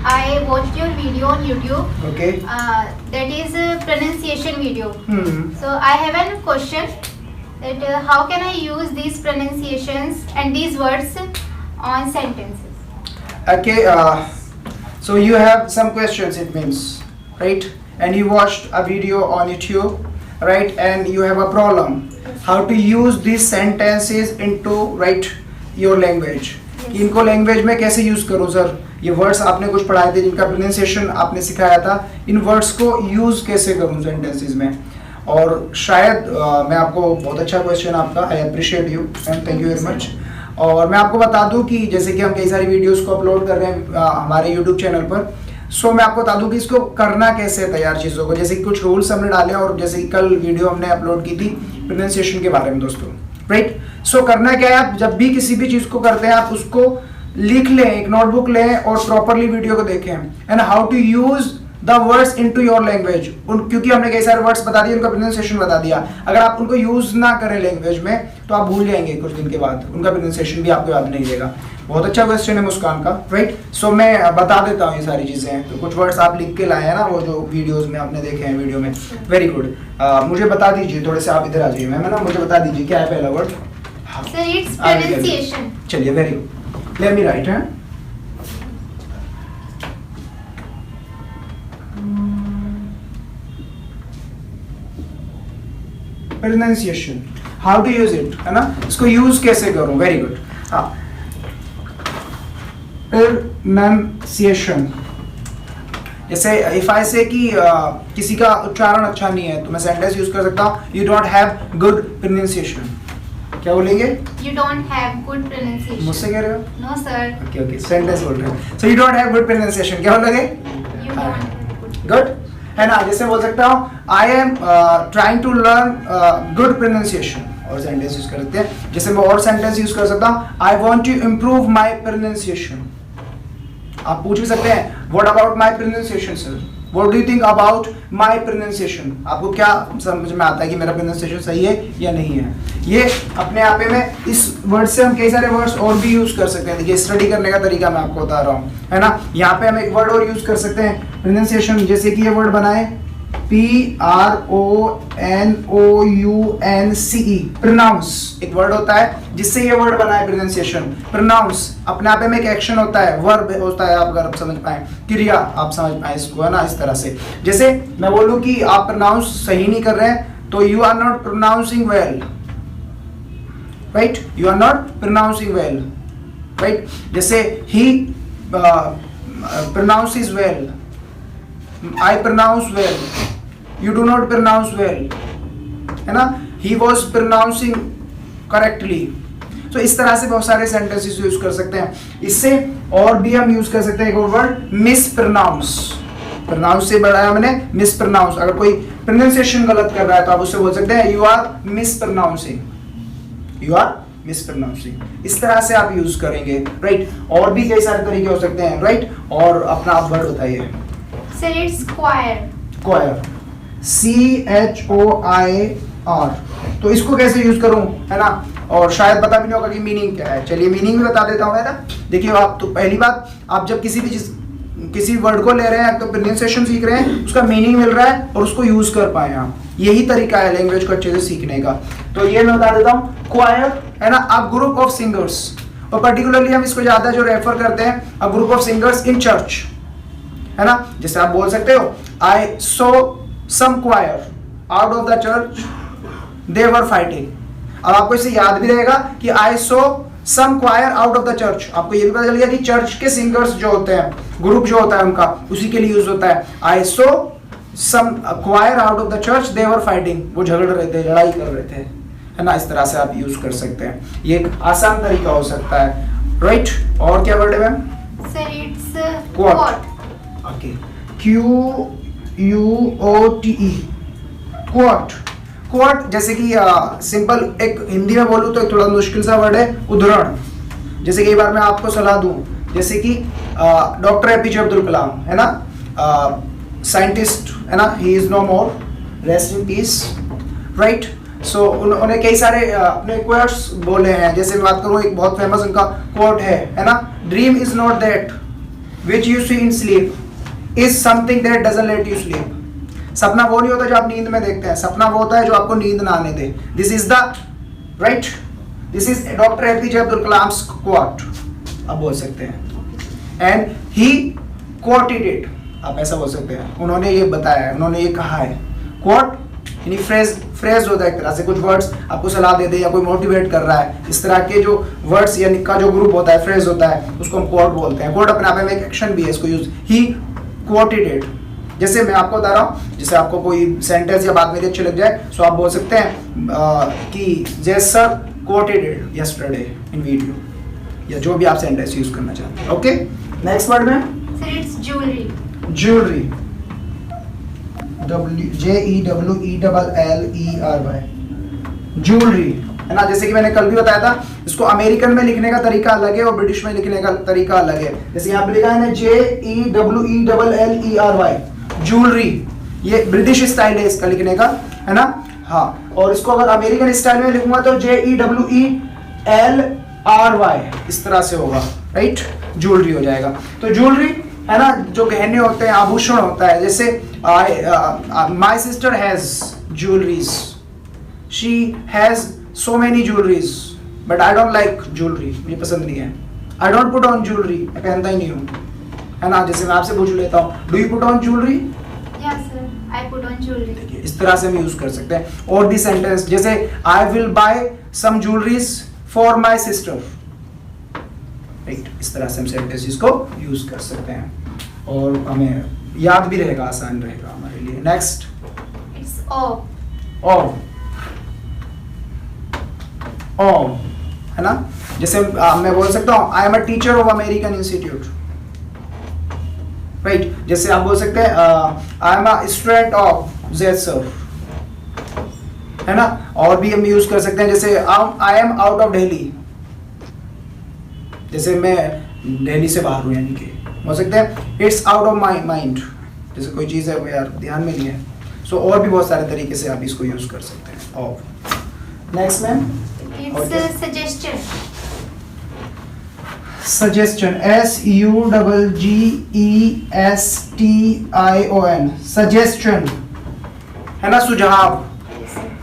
I watched your video on YouTube. Okay. That is a pronunciation video. So I have a question that how can I use these pronunciations and these words on sentences? Okay. So you have some questions, it means, right? And you watched a video on YouTube, right? And you have a problem. How to use these sentences into, right, your language. कि इनको language में कैसे use करूं sir, ये words आपने कुछ पढ़ाए थे जिनका प्रोनाउंसिएशन आपने सिखाया था, इन वर्ड्स को यूज कैसे करूं सेंटेंसेस में. और शायद मैं आपको बहुत अच्छा क्वेश्चन आपका, I appreciate you and thank you very much. और मैं आपको बता दूं कि जैसे कि हम कई सारी वीडियोस को अपलोड कर रहे हैं हमारे यूट्यूब चैनल पर, सो मैं आपको बता दूं कि इसको करना कैसे है तैयार चीज़ों को. जैसे कि कुछ रूल्स हमने डाले और जैसे कि कल वीडियो हमने अपलोड की थी प्रोनाउंसिएशन के बारे में दोस्तों, राइट. सो करना क्या है, आप जब भी किसी भी चीज़ को करते हैं आप उसको लिख लें, एक नोटबुक लें और प्रॉपरली वीडियो को देखें and how to use the words into your language. क्योंकि हमने कई सारे वर्ड्स बता दिए, उनका प्रोनाउंसिएशन बता दिया. अगर आप उनको यूज ना करें लैंग्वेज में तो आप भूल जाएंगे कुछ दिन के बाद, उनका प्रोनाउंसिएशन भी आपको याद नहीं रहेगा. बहुत अच्छा क्वेश्चन है मुस्कान का, राइट. सो मैं बता देता हूँ ये सारी चीज़ें. तो कुछ वर्ड्स आप लिख के लाए हैं ना, वो जो वीडियोस में आपने देखे हैं वीडियो में, वेरी गुड. मुझे बता दीजिए, थोड़े से आप इधर आ जाइए मैम, है ना, मुझे बता दीजिए क्या है पहला वर्ड. Sir, it's pronunciation. चलिए, very good. Let me write. है pronunciation, how to use it, है ना, इसको यूज कैसे करूं. Very good. हाँ, प्रोनाउंसिएशन. जैसे इफ आई से कि किसी का उच्चारण अच्छा नहीं है तो मैं सेंटेंस यूज कर सकता हूँ, you don't have good pronunciation. क्या बोलेंगे? You don't have good pronunciation. मुझसे कह रहे हो? No sir. Okay okay, sentence बोल रहे हो. So you don't have good pronunciation. क्या बोलोगे? You don't have good. Good, है ना. जैसे बोल सकता हूँ I am trying to learn good pronunciation, और सेंटेंस यूज करते हैं. जैसे मैं और सेंटेंस यूज कर सकता हूँ, I want to improve my pronunciation. आप पूछ भी सकते हैं what about my pronunciation sir, what do you think about my pronunciation. आपको क्या समझ में आता है कि मेरा प्रोनाउंसिएशन सही है या नहीं है. ये अपने आप में इस वर्ड से हम कई सारे वर्ड्स और भी यूज कर सकते हैं. देखिए, स्टडी करने का तरीका मैं आपको बता रहा हूँ, है ना. यहाँ पे हम एक वर्ड और यूज कर सकते हैं प्रोनाउंसिएशन. जैसे कि ये वर्ड बनाए PRONOUNCE, प्रोनाउंस. एक वर्ड होता है जिससे ये वर्ड बना है प्रोनाउंसिएशन. प्रोनाउंस अपने आप में एक एक्शन होता है, वर्ब होता है, आप अगर समझ पाए, क्रिया आप समझ पाए इसको, है ना, इस तरह से. जैसे मैं बोलूँ कि आप प्रोनाउंस सही नहीं कर रहे हैं तो you are not pronouncing well, right, you are not pronouncing well, right. जैसे he pronounces well, I pronounce well, you do not pronounce well, है ना. He was pronouncing correctly. तो इस तरह से बहुत सारे सेंटेंसेस यूज कर सकते हैं. इससे और भी हम यूज कर सकते हैं एक और वर्ड, मिसप्रोनाउंस. प्रोनाउंस से बढ़ाया मैंने मिसप्रोनाउंस. अगर कोई प्रोनाउंसिएशन गलत कर रहा है तो आप उससे बोल सकते हैं यू आर मिसप्रोनाउंसिंग, यू आर मिसप्रोनाउंसिंग. इस तरह से आप यूज करेंगे, राइट. और भी कई सारे तरीके हो सकते हैं, राइट. और अपना आप वर्ड बताइए. Sir, it's choir. Choir, CHOIR. तो इसको कैसे यूज करूं, है ना. और शायद पता भी नहीं होगा कि मीनिंग क्या है. चलिए मीनिंग भी बता देता हूं, है ना. देखिए, आप तो पहली बात, आप जब किसी भी चीज, किसी वर्ड को ले रहे हैं तो प्रोनाउंसिएशन सीख रहे हैं, उसका मीनिंग मिल रहा है और उसको यूज कर पाए आप. यही तरीका है लैंग्वेज को अच्छे से सीखने का. तो ये मैं बता देता हूँ, क्वायर, है ना, अ ग्रुप ऑफ सिंगर्स. और पर्टिकुलरली हम इसको ज्यादा जो रेफर करते हैं, a group of singers in church, है ना. जैसे आप बोल सकते हो I saw some choir out of the church, they were fighting. अब आपको इससे याद भी रहेगा कि I saw some choir out of the church. आपको ये भी पता चल गया कि चर्च के सिंगर्स जो होते हैं, ग्रुप जो होता है उनका, उसी के लिए यूज होता है. I saw some choir out of the church, they were fighting. वो झगड़ रहे थे, लड़ाई कर रहे थे, है ना. इस तरह से आप यूज कर सकते हैं. ये एक आसान तरीका हो सकता है, राइट. और क्या वर्ड है ma'am? Sir, it's quote. Okay, QUOTE, quote. Quote जैसे कि सिंपल एक हिंदी में बोलूँ तो एक थोड़ा मुश्किल सा वर्ड है, उद्धरण. जैसे कई बार मैं आपको सलाह दूं, जैसे कि डॉक्टर एपीजे अब्दुल कलाम, है ना, साइंटिस्ट, है ना, he is no more, rest in peace, right. So उन्होंने कई सारे अपने क्वोट्स बोले हैं. जैसे मैं बात करूँ, एक बहुत फेमस उनका क्वोट है ना, dream is not that which you see in sleep is something that doesn't let you sleep. सपना वो नहीं होता जो आप नींद में देखते हैं, सपना वो होता है जो आपको नींद ना आने दे. This is the right. This is Dr. APJ Abdul Kalam's quote. आप बोल सकते हैं. And he quoted it. आप ऐसा बोल सकते हैं. उन्होंने ये बताया है, उन्होंने ये कहा है. Quote यानी फ्रेज होता है एक तरह से, कुछ वर्ड्स आपको सलाह दे दे या कोई मोटिवेट कर रहा है, इस तरह के जो वर्ड्स यानी का जो ग्रुप होता है, फ्रेज होता है, उसको हम कोट बोलते हैं. कोट अपने आप में एक एक्शन भी है, इसको यूज ही कोटेड इट. जैसे मैं आपको बता रहा हूँ, जैसे आपको कोई सेंटेंस या बात मेरी अच्छी लग जाए तो आप बोल सकते हैं कि जैस sir coated it yesterday in video, या जो भी आप सेंटेंस यूज करना चाहते हैं. ओके, नेक्स्ट वर्ड में Sir, it's jewelry. Jewellery, JEWELLERY, jewellery है ना. जैसे कि मैंने कल भी बताया था, इसको अमेरिकन में लिखने का तरीका अलग है और ब्रिटिश में लिखने का तरीका अलग है. जैसे यहाँ पे लिखा है ना JEWELLERY, ज्वेलरी, ये ब्रिटिश स्टाइल है इसका लिखने का, है ना. हाँ, और इसको अगर अमेरिकन स्टाइल में लिखूंगा तो JEWELLRY, इस तरह से होगा, राइट. ज्वेलरी हो जाएगा. तो ज्वेलरी है ना, जो गहने होते हैं, आभूषण होता है. जैसे my sister has jewelleries, she has so many jewelleries, but I don't like jewellery, मुझे पसंद नहीं है. I don't put on jewellery, मैं पहनता ही नहीं हूँ, है ना. जैसे मैं आपसे पूछ लेता हूँ, do you put on jewellery? Yeah, sir. I put on jewelry. देखिए, इस तरह से हम यूज कर सकते हैं. और भी सेंटेंस जैसे I will buy some jewelleries for my sister, right. इस तरह से हम सेंटेंसेस को यूज कर सकते हैं और हमें याद भी रहेगा, आसान रहेगा हमारे लिए. Next, It's of. ऑफ है ना. जैसे मैं बोल सकता हूँ I am a teacher of American institute, right. जैसे आप बोल सकते हैं I am a student of Z sir, है ना. और भी हम यूज कर सकते हैं, जैसे I am out of Delhi, जैसे मैं दिल्ली से बाहर हूँ, यानी कि बोल सकते हैं it's out of my mind, जैसे कोई चीज़ है वो यार ध्यान में नहीं है. सो और भी बहुत सारे तरीके से आप इसको यूज कर सकते हैं. Of. Next ma'am, It's a suggestion. Suggestion, SUGGESTION, suggestion है ना, सुझाव.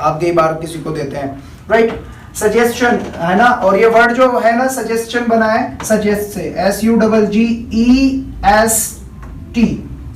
आप कई बार किसी को देते हैं, राइट. सजेस्शन है ना. और ये वर्ड जो है ना, सजेस्शन बना है सजेस्ट से, SUGGEST,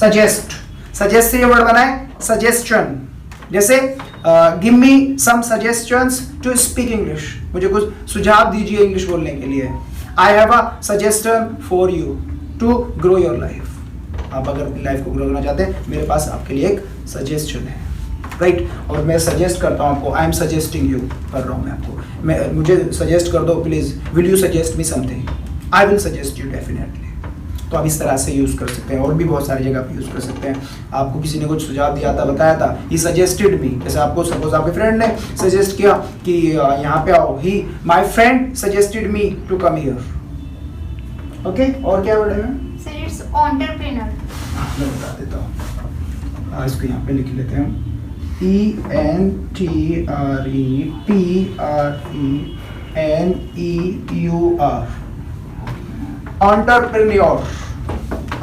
सजेस्ट. सजेस्ट से ये वर्ड बना है सजेस्शन. जैसे give me some suggestions to speak English, मुझे कुछ सुझाव दीजिए इंग्लिश बोलने के लिए. I have a suggestion for you to grow your life. आप अगर अपनी लाइफ को ग्रो करना चाहते हैं, मेरे पास आपके लिए एक सजेशन है, राइट. और मैं सजेस्ट करता हूँ आपको, आई एम सजेस्टिंग यू कर रहा हूँ मैं आपको, मुझे सजेस्ट कर दो please, will you suggest me something, I will suggest you definitely. तो आप इस तरह से यूज कर सकते हैं. और भी बहुत सारी जगह पे यूज कर सकते हैं. आपको किसी ने कुछ सुझाव दिया था, बताया था, ही सजेस्टेड मी. जैसे आपको सपोज आपके फ्रेंड ने सजेस्ट किया कि यहाँ पे आओ, he my friend suggested me to come here. Okay, और क्या वर्ड है? Sir, it's entrepreneur. मैं बता देता हूँ, इसको यहाँ पे लिख लेते हैं. ENTREPRENEUR,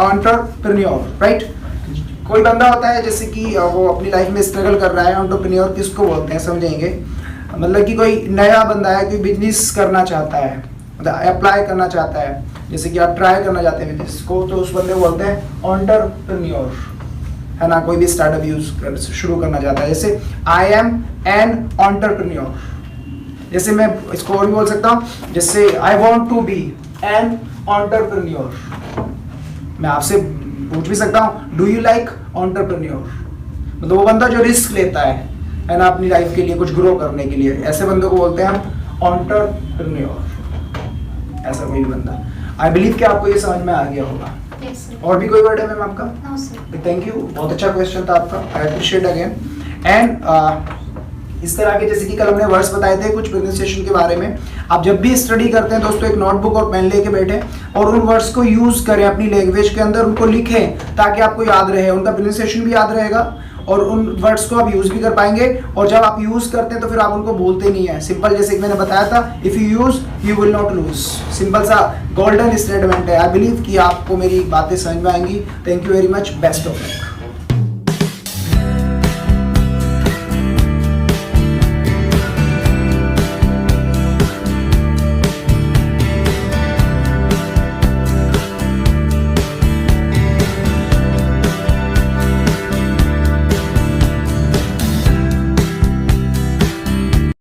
entrepreneur, right. कोई बंदा होता है जैसे कि वो अपनी लाइफ में स्ट्रगल कर रहा है. एंटरप्रेन्योर किसको बोलते हैं समझेंगे. मतलब कि कोई नया बंदा है, कोई बिजनेस करना चाहता है, मतलब अप्लाई करना चाहता है, जैसे कि आप ट्राई करना चाहते हैं बिजनेस को, तो उस बंदे को बोलते हैं एंटरप्रेन्योर, है ना. कोई भी स्टार्टअप शुरू करना चाहता है, जैसे आई एम एन एंटरप्रेन्योर. जैसे मैं इसको और भी बोल सकता हूँ, जैसे I want to be an entrepreneur. मैं आपसे पूछ भी सकता हूँ, डू यू लाइक एंटरप्रेन्योर. मतलब वो बंदा जो रिस्क लेता है ना, अपनी लाइफ के लिए कुछ ग्रो करने के लिए, ऐसे बंदे को बोलते हैं हम एंटरप्रेन्योर. ऐसा कोई भी बंदा. आई बिलीव कि आपको ये समझ में आ गया होगा. Yes, sir. और भी कोई वर्ड है मैम आपका? No, sir. थैंक यू, बहुत अच्छा क्वेश्चन था आपका, आई अप्रिशिएट अगेन. एंड इस तरह के जैसे कि कल हमने वर्ड्स बताए थे कुछ प्रोनाउंसिएशन के बारे में. आप जब भी स्टडी करते हैं दोस्तों, एक नोटबुक और पेन लेके बैठे और उन वर्ड्स को यूज करें अपनी लैंग्वेज के अंदर, उनको लिखें ताकि आपको याद रहे, उनका प्रोनाउंसिएशन भी याद रहेगा और उन वर्ड्स को आप यूज भी कर पाएंगे, और जब आप यूज करते हैं तो फिर आप उनको बोलते नहीं है। सिंपल, जैसे कि मैंने बताया था, if you use you will not lose. Simple सा गोल्डन स्टेटमेंट है। आई बिलीव कि आपको मेरी बातें समझ में आएंगी। Thank you very much, best of luck.